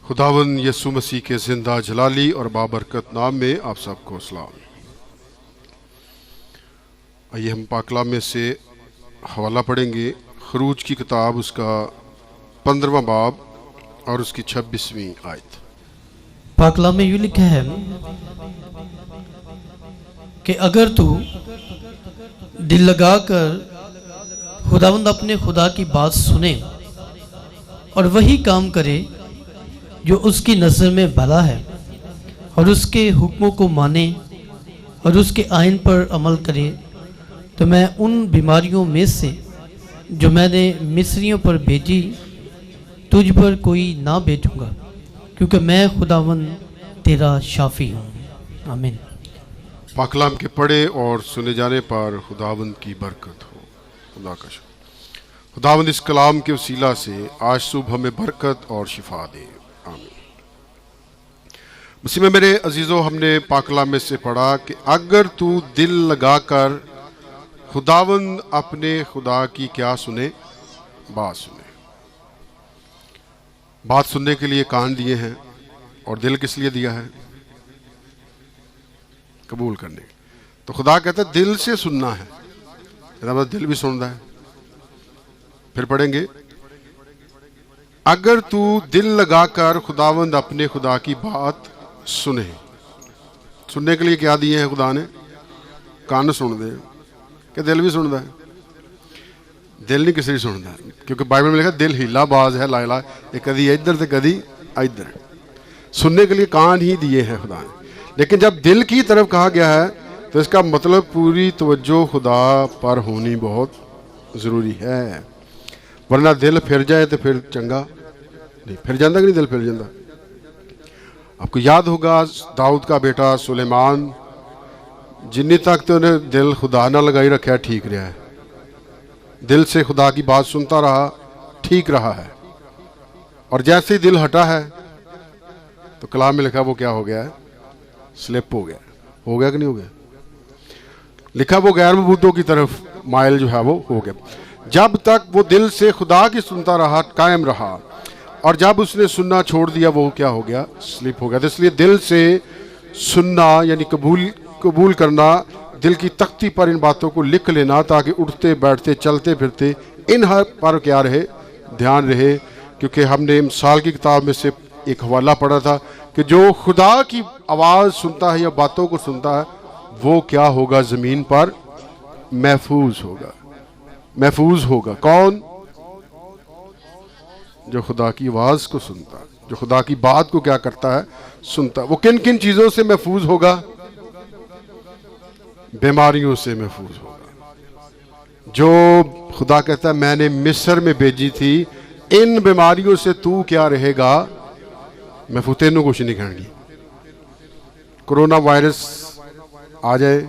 खुदावंद यीशु मसीह के जिंदा जलाली और बाबरकत नाम में आप सबको सलाम। आइए हम पाक कलाम में से हवाला पढ़ेंगे। खरूज की किताब उसका 15वां बाब और उसकी 26वीं आयत। पाक कलाम में यूँ लिखा है कि अगर तू दिल लगाकर खुदावंद अपने खुदा की बात सुने और वही काम करे जो उसकी नज़र में भला है और उसके हुक्मों को माने और उसके आइन पर अमल करे, तो मैं उन बीमारियों में से जो मैंने मिस्रियों पर भेजी तुझ पर कोई ना भेजूंगा, क्योंकि मैं खुदावंद तेरा शाफी हूँ। आमीन। पाक कलाम के पढ़े और सुने जाने पर खुदावंद की बरकत हो। खुदा का शुक्र। खुदावंद इस कलाम के वसीला से आज सुबह हमें बरकत और शिफा दे। आमीन। उसी में मेरे अजीज़ों, हमने पाक कलाम में से पढ़ा कि अगर तू दिल लगाकर खुदावंद अपने खुदा की क्या सुने, बात सुने। बात सुनने के लिए कान दिए हैं और दिल किस लिए दिया है? कबूल करने। तो खुदा कहता है दिल से सुनना है, मतलब दिल भी सुनता है। फिर पढ़ेंगे, अगर तू दिल लगाकर खुदावंद अपने खुदा की बात सुने। सुनने के लिए क्या दिए हैं खुदा ने? कान सुन दे कि दिल भी सुनता है? दिल नहीं किसी सुनता है, क्योंकि बाइबल में लिखा दिल हीला बाज है, लाइला ये कदी इधर तो कदी इधर। सुनने के लिए कान ही दिए हैं खुदा ने। लेकिन जब दिल की तरफ कहा गया है तो इसका मतलब पूरी तवज्जो खुदा पर होनी बहुत ज़रूरी है, वरना दिल फिर जाए तो फिर चंगा नहीं। फिर जाता कि नहीं दिल फिर जाता? आपको याद होगा दाऊद का बेटा सुलेमान, जिन्नी तक तो उन्हें दिल खुदा ना लगाई रखा ठीक रहा है, दिल से खुदा की बात सुनता रहा, ठीक रहा है। और जैसे ही दिल हटा है तो कलाम में लिखा वो क्या हो गया है? स्लिप हो गया। हो गया कि नहीं हो गया? लिखा वो गैर मबूदों की तरफ माइल जो है वो हो गया। जब तक वो दिल से खुदा की सुनता रहा, कायम रहा, और जब उसने सुनना छोड़ दिया वो क्या हो गया? स्लिप हो गया। तो इसलिए दिल से सुनना यानी कबूल करना, दिल की तख्ती पर इन बातों को लिख लेना ताकि उठते बैठते चलते फिरते इन हर पर क्या रहे? ध्यान रहे। क्योंकि हमने मिसाल की किताब में से एक हवाला पढ़ा था कि जो खुदा की आवाज़ सुनता है या बातों को सुनता है वो क्या होगा? ज़मीन पर महफूज होगा। महफूज होगा कौन? जो खुदा की आवाज़ को सुनता है, जो खुदा की बात को क्या करता है? सुनता है। वो किन किन चीज़ों से महफूज होगा? बीमारियों से महफूज होगा। जो खुदा कहता है मैंने मिस्र में भेजी थी, इन बीमारियों से तू क्या रहेगा? महफूज। तेनों कुछ नहीं कहेंगी। कोरोना वायरस आ जाए,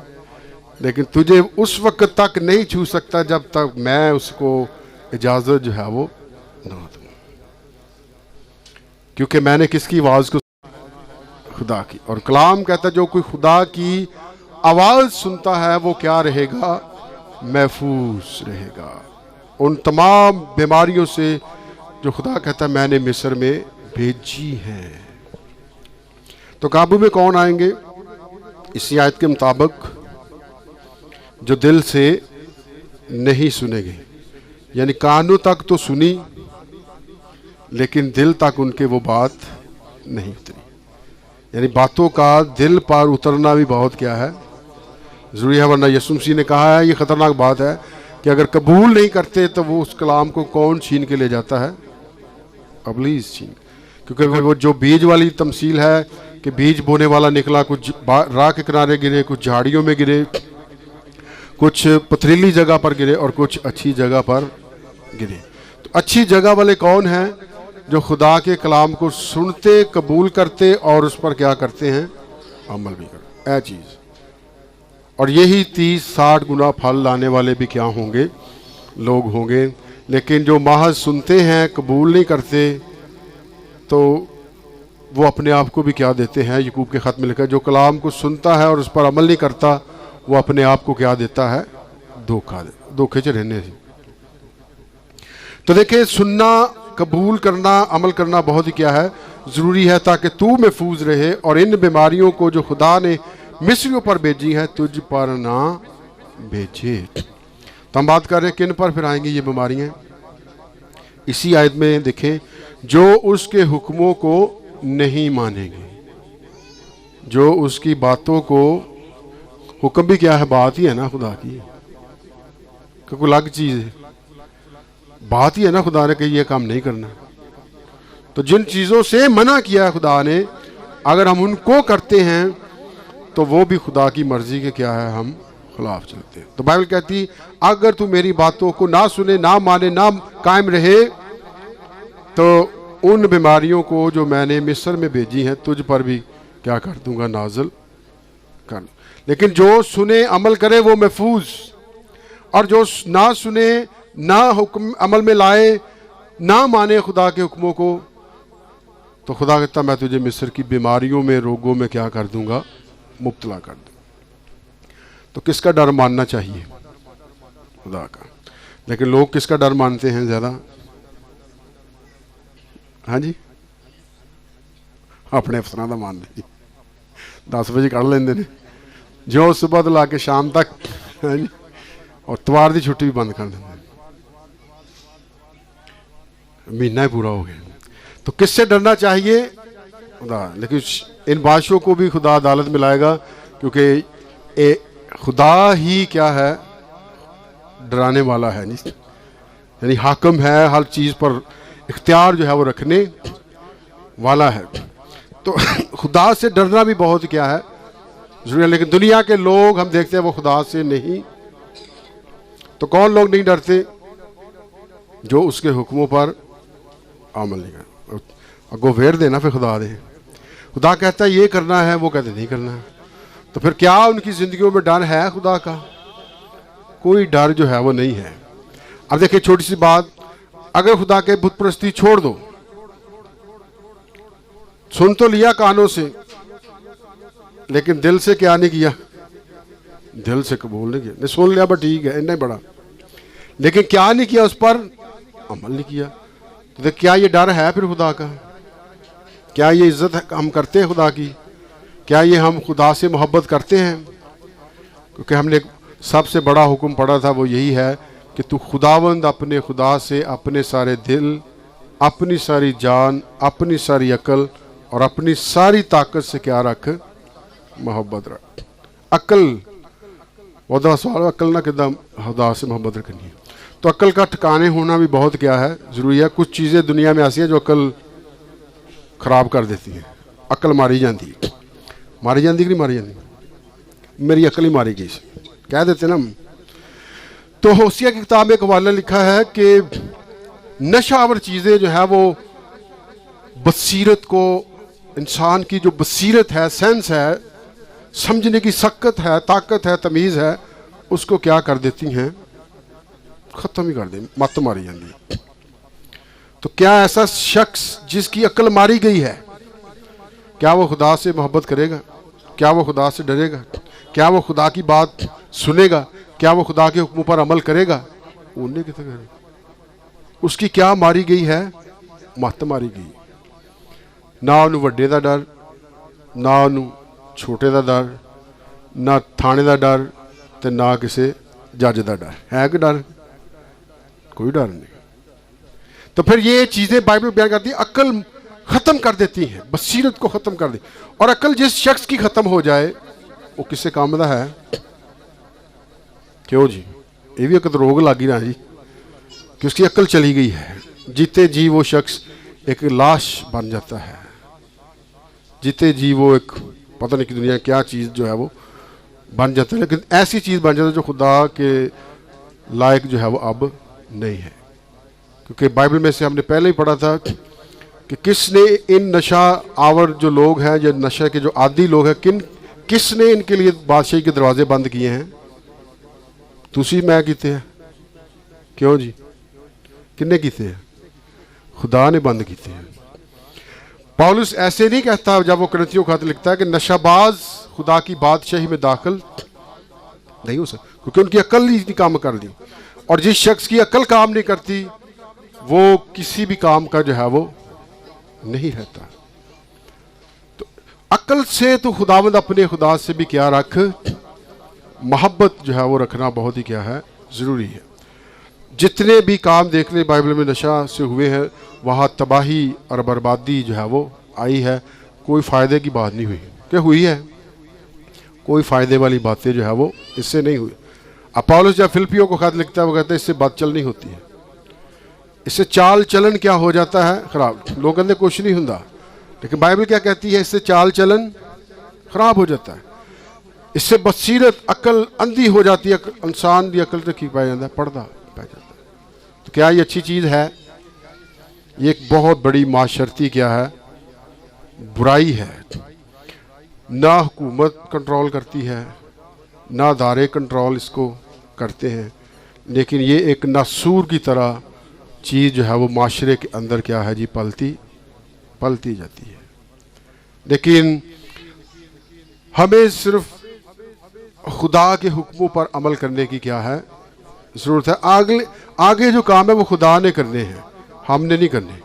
लेकिन तुझे उस वक्त तक नहीं छू सकता जब तक मैं उसको इजाज़त जो है वो ना दूं। क्योंकि मैंने किसकी आवाज़ को? खुदा की। और कलाम कहता है जो कोई खुदा की आवाज़ सुनता है वो क्या रहेगा? महफूज रहेगा उन तमाम बीमारियों से जो खुदा कहता है मैंने मिस्र में भेजी हैं। तो काबू में कौन आएंगे? इसी आयत के मुताबिक जो दिल से नहीं सुनेंगे, यानी कानों तक तो सुनी लेकिन दिल तक उनके वो बात नहीं उतरी। यानी बातों का दिल पर उतरना भी बहुत क्या है? ज़रूरी है, वरना यीशु मसीह ने कहा है ये ख़तरनाक बात है कि अगर कबूल नहीं करते तो वो उस कलाम को कौन छीन के ले जाता है? इब्लीस छीन। क्योंकि वो जो बीज वाली तमसील है कि बीज बोने वाला निकला, कुछ राह के किनारे गिरे, कुछ झाड़ियों में गिरे, कुछ पथरीली जगह पर गिरे और कुछ अच्छी जगह पर गिरे। तो अच्छी जगह वाले कौन हैं? जो खुदा के कलाम को सुनते, कबूल करते और उस पर क्या करते हैं? अमल भी करते। ऐ चीज़। और यही 30-60 गुना फल लाने वाले भी क्या होंगे? लोग होंगे। लेकिन जो महज सुनते हैं, कबूल नहीं करते, तो वो अपने आप को भी क्या देते हैं? याकूब के ख़त में लिखा है जो कलाम को सुनता है और उस पर अमल नहीं करता वो अपने आप को क्या देता है? धोखा दे। धोखे से रहने से। तो देखिए, सुनना, कबूल करना, अमल करना बहुत ही क्या है? ज़रूरी है ताकि तू महफूज रहे, और इन बीमारियों को जो खुदा ने मिस्रियों पर भेजी हैं तुझ पर ना भेजे। तो हम बात कर रहे हैं किन पर फिर आएंगी ये बीमारियां। इसी आयत में देखें, जो उसके हुक्मों को नहीं मानेंगे, जो उसकी बातों को, हुक्म भी क्या है, बात ही है ना खुदा की, कोई अलग चीज़ है, बात ही है ना खुदा ने कि ये काम नहीं करना। तो जिन चीज़ों से मना किया है खुदा ने, अगर हम उनको करते हैं तो वो भी खुदा की मर्जी के क्या है, हम खिलाफ चलते हैं। तो बाइबल कहती अगर तू मेरी बातों को ना सुने, ना माने, ना कायम रहे, तो उन बीमारियों को जो मैंने मिस्र में भेजी हैं तुझ पर भी क्या कर दूंगा, नाज़िल कर। लेकिन जो सुने अमल करे वो महफूज, और जो ना सुने, ना हुक्म अमल में लाए, ना माने खुदा के हुक्मों को, तो खुदा कहता मैं तुझे मिस्र की बीमारियों में, रोगों में क्या कर दूंगा, मुब्तला कर दूंगा। तो किसका डर मानना चाहिए, खुदा का। लेकिन लोग किसका डर मानते हैं ज़्यादा, हाँ जी, अपने अफसरां का मान लें, 10 बजे कढ़ लेंदे ने, जो सुबह तो ला के शाम तक, हाँ जी, और इतवार की छुट्टी भी बंद कर देंगे, महीना ही पूरा हो गया। तो किससे डरना चाहिए, खुदा। लेकिन इन बादशाहों को भी खुदा अदालत में लाएगा, क्योंकि खुदा ही क्या है, डराने वाला है, नहीं, यानी हाकिम है, हर चीज़ पर इख्तियार जो है वो रखने वाला है। तो खुदा से डरना भी बहुत क्या है, जरूरी है। लेकिन दुनिया के लोग हम देखते हैं वो खुदा से नहीं। तो कौन लोग नहीं डरते, जो उसके हुक्मों पर अमल नहीं कर, अगो वेर देना फिर खुदा दे। खुदा कहता है ये करना है, वो कहते नहीं करना। तो फिर क्या उनकी जिंदगियों में डर है खुदा का? कोई डर जो है वो नहीं है। अब देखिए छोटी सी बात, अगर खुदा के बुत परस्ती छोड़ दो, सुन तो लिया कानों से, लेकिन दिल से क्या नहीं किया, दिल से कबूल नहीं किया, नहीं सुन लिया बस ठीक है, इतना बड़ा, लेकिन क्या नहीं किया, उस पर अमल नहीं किया। तो क्या ये डर है फिर खुदा का? क्या ये इज्जत हम करते हैं खुदा की? क्या ये हम खुदा से मोहब्बत करते हैं? क्योंकि हमने सबसे बड़ा हुक्म पढ़ा था, वो यही है कि तू खुदावंद अपने खुदा से अपने सारे दिल, अपनी सारी जान, अपनी सारी अकल और अपनी सारी ताकत से क्या रख, मोहब्बत रख। अकल वह सवाल, अकल ना किदा खुदा से मोहब्बत रखनी है। तो अकल का ठिकाने होना भी बहुत क्या है, ज़रूरी है। कुछ चीज़ें दुनिया में ऐसी हैं जो अकल ख़राब कर देती हैं। अकल मारी जाती है, मारी जाती कि नहीं मारी जाती? मेरी अकल ही मारी गई, कह देते ना हम। तो होशिया की किताब में एक हवाला लिखा है कि नशावर चीज़ें जो है वो बसीरत को, इंसान की जो बसीरत है, सेंस है, समझने की सकत है, ताकत है, तमीज़ है, उसको क्या कर देती हैं, ख़त्म ही कर दें, मत मारी जाती है। तो क्या ऐसा शख्स जिसकी अकल मारी गई है, क्या वो खुदा से मोहब्बत करेगा? क्या वो खुदा से डरेगा? क्या वो खुदा की बात सुनेगा? क्या वो खुदा के हुक्मों पर अमल करेगा? उन्हें कितने करेगा? उसकी क्या मारी गई है, मत मारी गई। ना उन्हें वड्डे का डर, ना उन्हें छोटे का डर, ना थाने का डर, तो ना किसी जज का डर है। कि डर? कोई डर नहीं। तो फिर ये चीज़ें बाइबल बयान करती है, अकल ख़त्म कर देती हैं, बसीरत को ख़त्म कर दी। और अकल जिस शख्स की ख़त्म हो जाए वो किससे काम का है? क्यों जी? ये भी एक रोग लागी ना जी, कि उसकी अकल चली गई है। जीते जी वो शख्स एक लाश बन जाता है, जीते जी वो एक पता नहीं कि दुनिया क्या चीज़ जो है वो बन जाता है, लेकिन ऐसी चीज़ बन जाता है जो खुदा के लायक जो है वो अब नहीं है। क्योंकि बाइबल में से हमने पहले ही पढ़ा था कि किसने इन नशा आवर जो लोग हैं, जो नशे के जो आदी लोग हैं, किसने इनके लिए बादशाही के दरवाजे बंद किए हैं? तुसी मैं कीते हैं। क्यों जी? किन्ने कीते हैं? खुदा ने बंद कीते हैं। पौलुस ऐसे नहीं कहता जब वो कुरिन्थियों को खत लिखता है कि नशाबाज खुदा की बादशाही में दाखिल नहीं हो सकता, क्योंकि उनकी अकल ही नहीं काम कर दी। और जिस शख्स की अकल काम नहीं करती वो किसी भी काम का जो है वो नहीं रहता। अकल से तो खुदावंद अपने खुदा से भी क्या रख, मोहब्बत जो है वो रखना बहुत ही क्या है, ज़रूरी है। जितने भी काम देख ले बाइबल में नशा से हुए हैं, वहाँ तबाही और बर्बादी जो है वो आई है। कोई फ़ायदे की बात नहीं हुई, क्या हुई है? कोई फ़ायदे वाली बातें जो है वो इससे नहीं हुई। अब पौलुस जब फिलिपियों को खत लिखता है वो कहते हैं इससे बात चल नहीं होती है, इससे चाल चलन क्या हो जाता है, खराब। लोग कहते कुछ नहीं होता, लेकिन बाइबल क्या कहती है, इससे चाल चलन खराब हो जाता है, इससे बसीरत अकल अंधी हो जाती है, इंसान की अकल तक ही पाया जाता है, पर्दा पाया जाता है। तो क्या ये अच्छी चीज़ है? ये एक बहुत बड़ी माशरती क्या है, बुराई है। ना हुकूमत कंट्रोल करती है, ना अदारे कंट्रोल इसको करते हैं, लेकिन ये एक नासूर की तरह चीज़ जो है वो माशरे के अंदर क्या है जी, पलती जाती है। लेकिन हमें सिर्फ खुदा के हुक्मों पर अमल करने की क्या है, ज़रूरत है। आगे जो काम है वो खुदा ने करने हैं, हमने नहीं करने।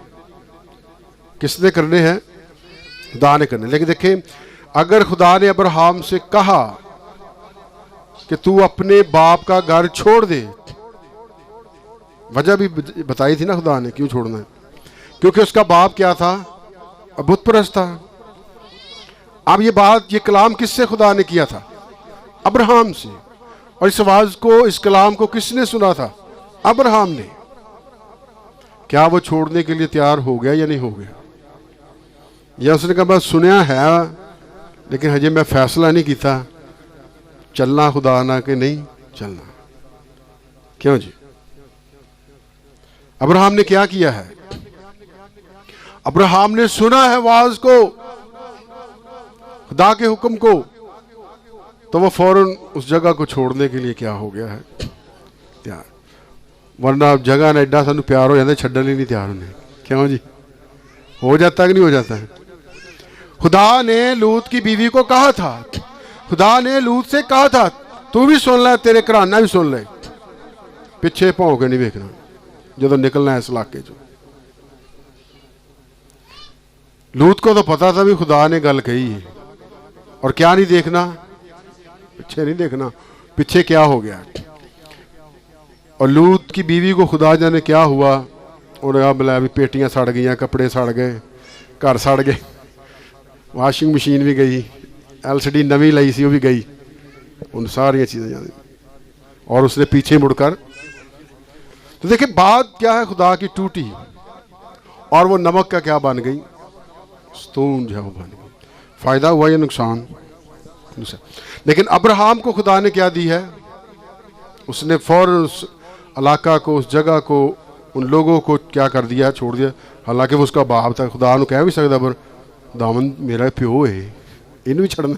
किसने करने हैं? खुदा ने करने। लेकिन देखें, अगर खुदा ने अब्राहम से कहा कि तू अपने बाप का घर छोड़ दे, वजह भी बताई थी ना खुदा ने क्यों छोड़ना है, क्योंकि उसका बाप क्या था, बुत परस्त था। अब ये बात, ये कलाम किससे खुदा ने किया था? अब्राहम से। और इस आवाज को, इस कलाम को किसने सुना था? अब्राहम ने। क्या वो छोड़ने के लिए तैयार हो गया या नहीं हो गया? या उसने कहा बस सुनया है लेकिन हजे मैं फैसला नहीं किया चलना खुदा ना कि नहीं चलना। क्यों जी? अब्राहम ने क्या किया है? अब्राहम ने सुना है आवाज को, खुदा के हुक्म को, तो वो फौरन उस जगह को छोड़ने के लिए क्या हो गया है, तैयार। वरना जगह ने एडा सानू प्यार हो जाता, छड्डन ही नहीं तैयार होने। क्यों जी? हो जाता कि नहीं हो जाता है? खुदा ने लूत की बीवी को कहा था, खुदा ने लूत से कहा था तू भी सुन ले, तेरे घराना भी सुन ले, पिछे भौं के नहीं वेखना जो निकलना है इस इलाके चो। लूत को तो पता था भी खुदा ने गल कही है, और क्या नहीं देखना, पीछे नहीं देखना, पीछे क्या हो गया। और लूत की बीवी को खुदा जाने क्या हुआ, उन्हें बोला अभी पेटियां सड़ गई, कपड़े सड़ गए, घर सड़ गए, वाशिंग मशीन भी गई, LCD नवी लाई सी वो भी गई, उन सारी चीज़ें जानी। और उसने पीछे मुड़कर, तो देखिए बात क्या है, खुदा की टूटी और वो नमक का क्या बन गई, स्तून जो है वो बन गई। फायदा हुआ या नुकसान? लेकिन अब्राहम को खुदा ने क्या दी है, उसने फौरन उस इलाका को, उस जगह को, उन लोगों को क्या कर दिया, छोड़ दिया। हालांकि वो उसका बाप था, खुदा ने कह भी सकता पर दामन मेरा प्यो है, इन भी छड़ना।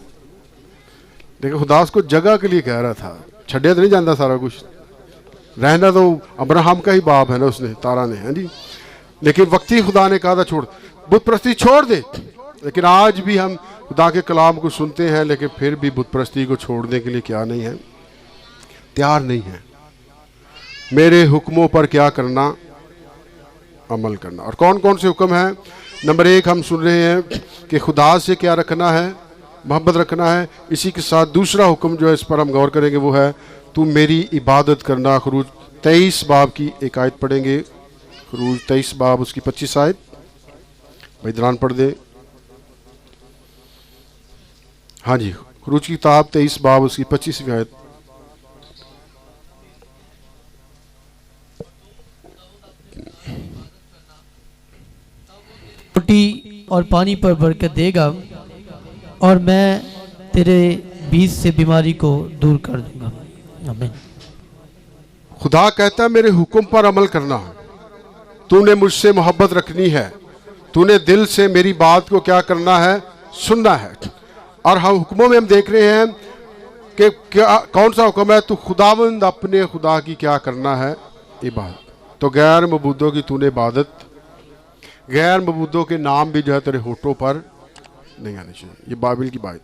लेकिन खुदा उसको जगह के लिए कह रहा था, छड़िया तो नहीं जाता सारा कुछ, रहना तो अब्राहम का ही बाप है ना, उसने, तारा ने, है जी। लेकिन वक्ती खुदा ने कहा था छोड़, बुत परस्ती छोड़ दे। लेकिन आज भी हम खुदा के कलाम को सुनते हैं, लेकिन फिर भी बुत परस्ती को छोड़ने के लिए क्या नहीं है, तैयार नहीं है। मेरे हुक्मों पर क्या करना, अमल करना। और कौन कौन से हुक्म हैं? नंबर 1 हम सुन रहे हैं कि खुदा से क्या रखना है, मोहब्बत रखना है। इसी के साथ दूसरा हुक्म जो है, इस पर हम गौर करेंगे, वो है तू मेरी इबादत करना। खरूज 23 बाब की एक आयत पढ़ेंगे, खरूज 23 बाब उसकी 25 आयत, भाई दरान पढ़ दे। हाँ जी, खरूज की किताब 23 बाब उसकी 25वीं आयत। रोटी और पानी पर बरकत देगा और मैं तेरे बीच से बीमारी को दूर कर दूंगा। आमीन। खुदा कहता है मेरे हुक्म पर अमल करना, तूने मुझसे मोहब्बत रखनी है, तूने दिल से मेरी बात को क्या करना है, सुनना है। और हम हुक्मों में हम देख रहे हैं कि क्या, कौन सा हुक्म है, तू खुदावंद अपने खुदा की क्या करना है, इबादत। तो गैर मबूदों की तूने इबादत, गैर मबूदों के नाम भी जो है तेरे होठों पर नहीं आने चाहिए। ये बाइबल की बात,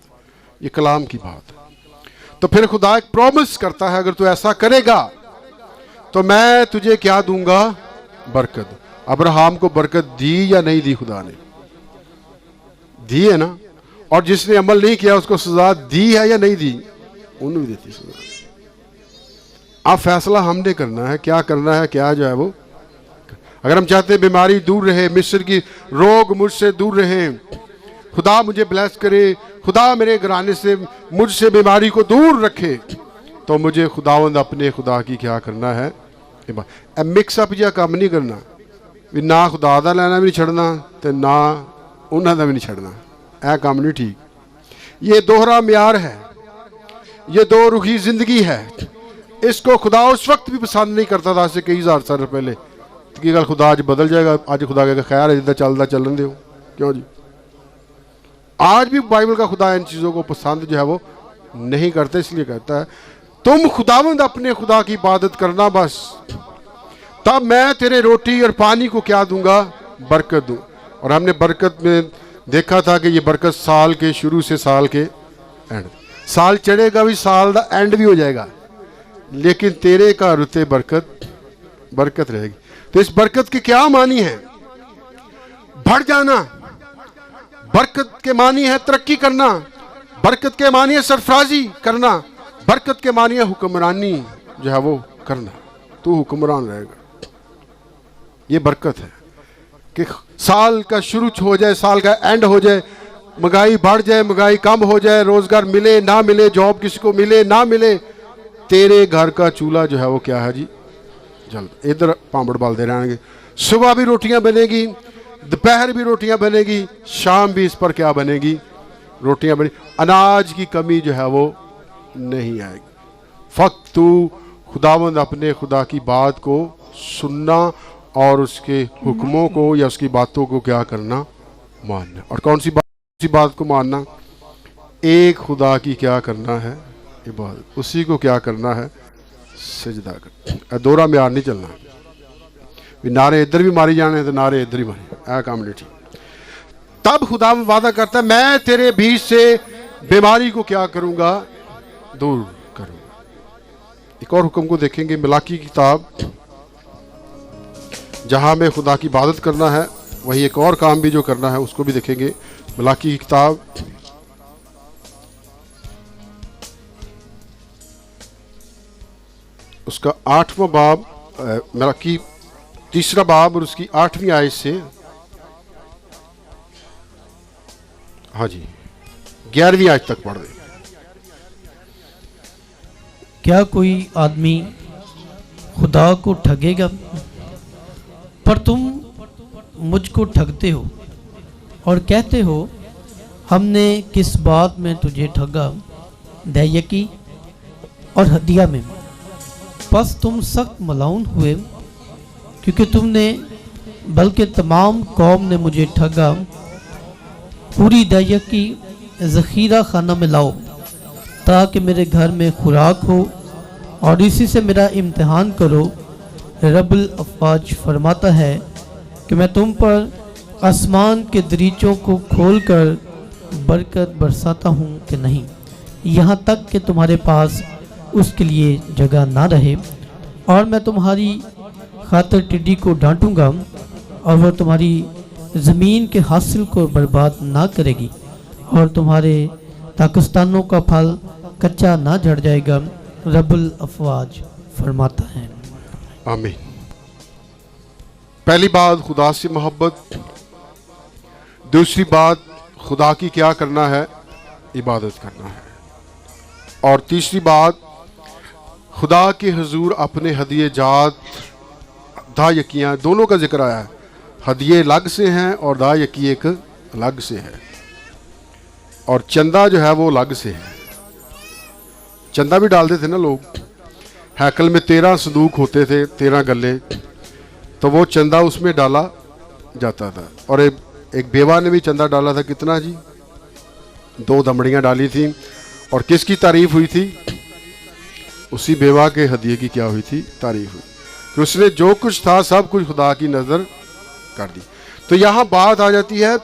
ये कलाम की बात है। तो फिर खुदा एक प्रॉमिस करता है, अगर तू ऐसा करेगा तो मैं तुझे क्या दूंगा, बरकत। अब्राहम को बरकत दी या नहीं दी? खुदा ने दी है ना। और जिसने अमल नहीं किया उसको सजा दी है या नहीं दी, उन्होंने भी देती सजा। अब फैसला हमने करना है, क्या करना है, क्या जो है वो। अगर हम चाहते हैं बीमारी दूर रहे, मिस्र की रोग मुझसे दूर रहे, खुदा मुझे ब्लेस करे, खुदा मेरे घराने से मुझसे बीमारी को दूर रखे, तो मुझे खुदावंद अपने खुदा की क्या करना है, मिक्सअप या काम नहीं करना भी, ना खुदा दा लेना भी नहीं छड़ना ते ना उन्हों का भी नहीं छड़ना, यह काम नहीं ठीक। ये दोहरा म्यार है, ये दो रुखी जिंदगी है। इसको खुदा उस वक्त भी पसंद नहीं करता था, आज से कई हजार साल पहले। की गल खुदा अज बदल जाएगा, अज खुदा कहेगा खैर जिदा चलता चलन दो, क्यों जी। आज भी बाइबल का खुदा इन चीज़ों को पसंद जो है वो नहीं करते, इसलिए कहता है तुम खुदावंद अपने खुदा की इबादत करना बस, तब मैं तेरे रोटी और पानी को क्या दूंगा, बरकत दूं। और हमने बरकत में देखा था कि ये बरकत साल के शुरू से साल के एंड, साल चढ़ेगा भी, साल का एंड भी हो जाएगा, लेकिन तेरे का रुते बरकत रहेगी। तो इस बरकत की क्या मानी है, बढ़ जाना। बरकत के मानी है तरक्की करना, बरकत के मानी है सरफराजी करना, बरकत के मानी है हुक्मरानी जो है वो करना, तू हुक्मरान रहेगा। ये बरकत है कि साल का शुरू हो जाए, साल का एंड हो जाए, महंगाई बढ़ जाए, महंगाई कम हो जाए, रोजगार मिले ना मिले, जॉब किसी को मिले ना मिले, तेरे घर का चूल्हा जो है वो क्या है जी, जल्द इधर पांबड़ बालते रहेंगे। सुबह भी रोटियां बनेगी, दोपहर भी रोटियां बनेगी, शाम भी इस पर क्या बनेगी, रोटियां बनेगी। अनाज की कमी जो है वो नहीं आएगी। फक्त तू खुदावंद अपने खुदा की बात को सुनना और उसके हुक्मों को या उसकी बातों को क्या करना, मानना। और कौन सी बात को मानना, एक खुदा की क्या करना है, इबादत, उसी को क्या करना है, सजदा कर। दोहरा म्यार नहीं चलना भी, नारे इधर भी मारी जाने तो नारे इधर ही मारे, ऐ काम नहीं ठीक। तब खुदा वादा करता है मैं तेरे बीच से बीमारी को क्या करूंगा, दूर करूंगा। एक और हुक्म को देखेंगे, मिलाकी की किताब, जहां में खुदा की इबादत करना है वही एक और काम भी जो करना है उसको भी देखेंगे। मिलाकी की किताब उसका 8वां बाब, मिलाकी 3रा बाब और उसकी 8वीं आयत से, हाँ जी 11वीं आयत तक पढ़ दें। क्या कोई आदमी खुदा को ठगेगा, पर तुम मुझको ठगते हो और कहते हो हमने किस बात में तुझे ठगा, दैयकी और हदिया में। बस तुम सख्त मलाउन हुए क्योंकि तुमने, बल्कि तमाम कौम ने मुझे ठगा। पूरी दैयकी ज़ख़ीरा खाना में लाओ ताकि मेरे घर में खुराक हो और इसी से मेरा इम्तिहान करो। रब्बुल अफ़वाज फरमाता है कि मैं तुम पर आसमान के दरीचों को खोलकर बरकत बरसाता हूँ कि नहीं, यहाँ तक कि तुम्हारे पास उसके लिए जगह ना रहे। और मैं तुम्हारी खातिर टिड्डी को डांटूंगा और वह तुम्हारी ज़मीन के हासिल को बर्बाद ना करेगी और तुम्हारे ताकिस्तानों का फल कच्चा ना झड़ जाएगा। रब्बुल अफ़वाज फरमाता है। आमीन। पहली बात खुदा से मोहब्बत, दूसरी बात खुदा की क्या करना है, इबादत करना है, और तीसरी बात खुदा के हुजूर अपने हदिये जात दायकियाँ दोनों का जिक्र आया है। हदिये अलग से हैं और दायकी एक अलग से है, और चंदा जो है वो अलग से है। चंदा भी डालते थे ना लोग, हैकल में 13 संदूक होते थे, 13 गले, तो वो चंदा उसमें डाला जाता था। और एक बेवा ने भी चंदा डाला था, कितना जी, 2 दमड़ियाँ डाली थी। और किसकी तारीफ हुई थी, उसी बेवा के हदिये की क्या हुई थी, तारीफ हुई कि उसने जो कुछ था सब कुछ खुदा की नज़र कर दी। तो यहाँ बात आ जाती है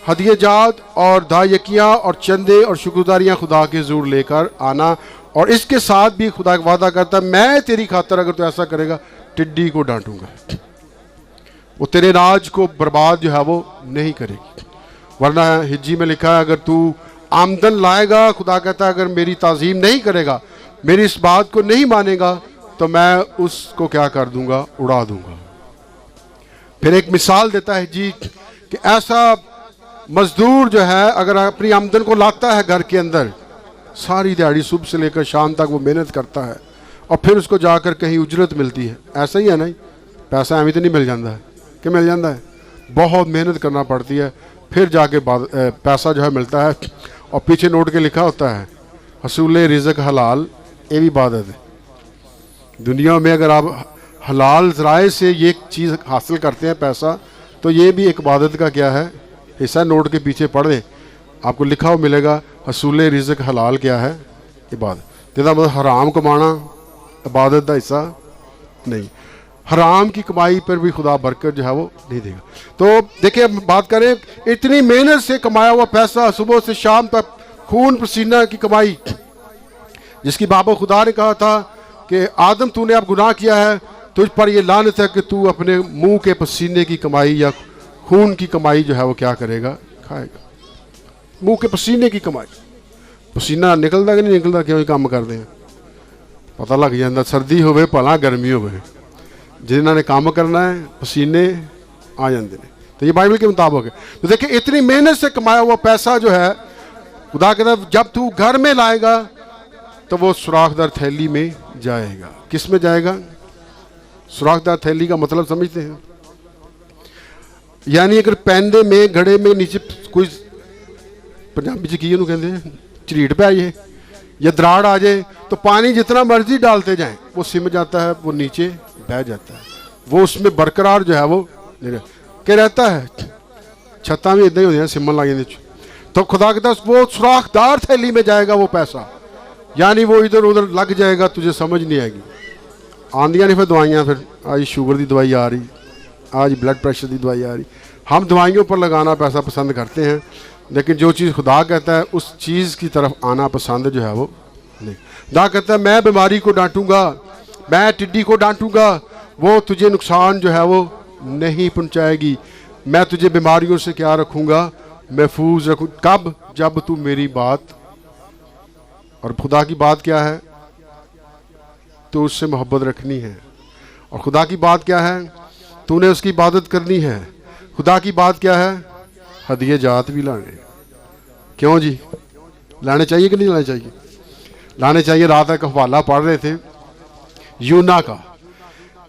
हदिये जात और दायकियाँ और चंदे और शुक्रगुजारियाँ खुदा के ज़रूर लेकर आना। और इसके साथ भी खुदा वादा करता है मैं तेरी खातर अगर तो ऐसा करेगा टिड्डी को डांटूंगा, वो तेरे राज को बर्बाद जो है वो नहीं करेगी। वरना हिज्जी में लिखा है अगर तू आमदन लाएगा, खुदा कहता है अगर मेरी ताज़ीम नहीं करेगा, मेरी इस बात को नहीं मानेगा, तो मैं उसको क्या कर दूंगा, उड़ा दूंगा। फिर एक मिसाल देता है जी कि ऐसा मजदूर जो है अगर अपनी आमदन को लाता है घर के अंदर, सारी दिहाड़ी सुबह से लेकर शाम तक वो मेहनत करता है और फिर उसको जाकर कहीं उजरत मिलती है। ऐसा ही है ना, पैसा एवं तो नहीं मिल जाता है कि मिल जाता है, बहुत मेहनत करना पड़ती है, फिर जाके पैसा जो है मिलता है और पीछे नोट के लिखा होता है हसूल रिज़्क हलाल। ये भी इबादत है। दुनिया में अगर आप हलाल ज़राए से ये चीज़ हासिल करते हैं पैसा, तो ये भी एक इबादत का क्या है, हिस्सा। नोट के पीछे पढ़ दें, आपको लिखा हुआ मिलेगा हसूल रिज़्क हलाल क्या है, इबादत। जिसका मतलब हराम कमाना इबादत का हिस्सा नहीं। हराम की कमाई पर भी खुदा बरकत जो है वो नहीं देगा। तो देखिए, बात करें इतनी मेहनत से कमाया हुआ पैसा, सुबह से शाम तक खून पसीना की कमाई, जिसकी बाबा खुदा ने कहा था कि आदम तूने अब गुनाह किया है, तुझ पर ये लानत है कि तू अपने मुंह के पसीने की कमाई या खून की कमाई जो है वो क्या करेगा, खाएगा। मुंह के पसीने की कमाई, पसीना निकलता कि नहीं निकलता, क्यों काम करते हैं पता लग जाता। सर्दी होवे भला गर्मी होवे, जिन्होंने काम करना है पसीने आ जाते हैं। तो ये बाइबल के मुताबिक है। तो देखिए, इतनी मेहनत से कमाया हुआ पैसा जो है, खुदा कहता है जब तू घर में लाएगा तो वो सुराखदार थैली में जाएगा। किस में जाएगा? सुराखदार थैली का मतलब समझते हैं? यानी अगर पैंदे में घड़े में नीचे कोई पंजाबी च की कहते हैं झरीट पै जाए या दराड़ आ जाए, तो पानी जितना मर्जी डालते जाएं वो सिम जाता है, वो नीचे बह जाता है, वो उसमें बरकरार जो है वो क्या रहता है। छत्ता भी इदा ही होती सिमन लग जाती। तो खुदा कहता वो सुराखदार थैली में जाएगा वो पैसा, यानी वो इधर उधर लग जाएगा, तुझे समझ नहीं आएगी। आंदियाँ नहीं फिर दवाइयाँ, फिर आज शुगर की दवाई आ रही, आज ब्लड प्रेशर की दवाई आ रही। हम दवाइयों पर लगाना पैसा पसंद करते हैं, लेकिन जो चीज़ खुदा कहता है उस चीज़ की तरफ आना पसंद जो है वो नहीं। खुदा कहता है मैं बीमारी को डांटूंगा, मैं टिड्डी को डांटूंगा, वो तुझे नुकसान जो है वो नहीं पहुंचाएगी। मैं तुझे बीमारियों से क्या रखूंगा, महफूज रखूँ। कब? जब तू मेरी बात, और खुदा की बात क्या है, तो उससे मोहब्बत रखनी है। और खुदा की बात क्या है, तूने उसकी इबादत करनी है। खुदा की बात क्या है, हदिये जात भी लाने। क्यों जी, लाने चाहिए कि नहीं लाने चाहिए? लाने चाहिए। रात एक हवाला पढ़ रहे थे यूना का।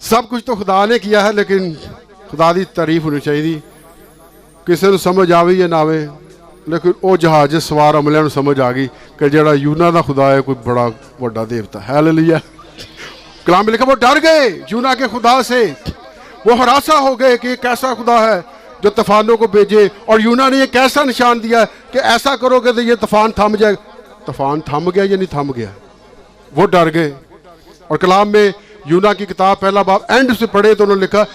सब कुछ तो खुदा ने किया है, लेकिन खुदा की तारीफ होनी चाहिए। किसी को समझ आवे या ना आवे, लेकिन वो जहाज सवार अमलियां समझ आ गई कि जड़ा यूना का खुदा है कोई बड़ा बड़ा देवता है। हालेलुया। कलाम में लिखा वो डर गए यूना के खुदा से, वो हरासा हो गए कि कैसा खुदा है जो तूफानों को भेजे, और यूना ने ये कैसा निशान दिया कि ऐसा करोगे तो ये तूफान थम जाएगा। तूफान थम गया या नहीं थम गया? वो डर गए। और कलाम में यूना की किताब पहला बाब एंड से पढ़े तो उन्होंने लिखा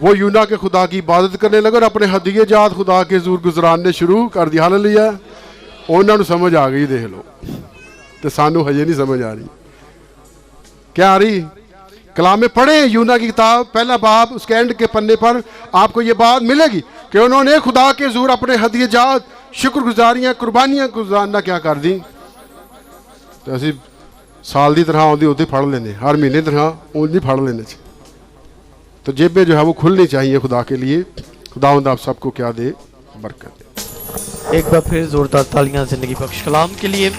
वो यूना के खुदा की इबादत करने लगे और अपने हदिये जात खुदा के ज़ूर गुजराने शुरू कर दिया। हालेलुया। उन्होंने समझ आ गई, देख लो, तो सानू हजे नहीं समझ आ रही। क्या आ रही? कलाम में पढ़े यूना की किताब पहला बाब उसके एंड के पन्ने पर आपको ये बात मिलेगी कि उन्होंने खुदा के ज़ूर अपने हदिये जात शुक्रगुजारियां कुर्बानियां गुजारना क्या कर दी। तो असी साल की तरह आती उसे फड़ लेने, हर महीने तरह उंज नहीं फड़ लेने। तो जेबें जो है वो खुलनी चाहिए खुदा के लिए। खुदावंद आप सबको क्या दे, बरकत दे। एक बार फिर जोरदार तालियां जिंदगी बख्श कलाम के लिए।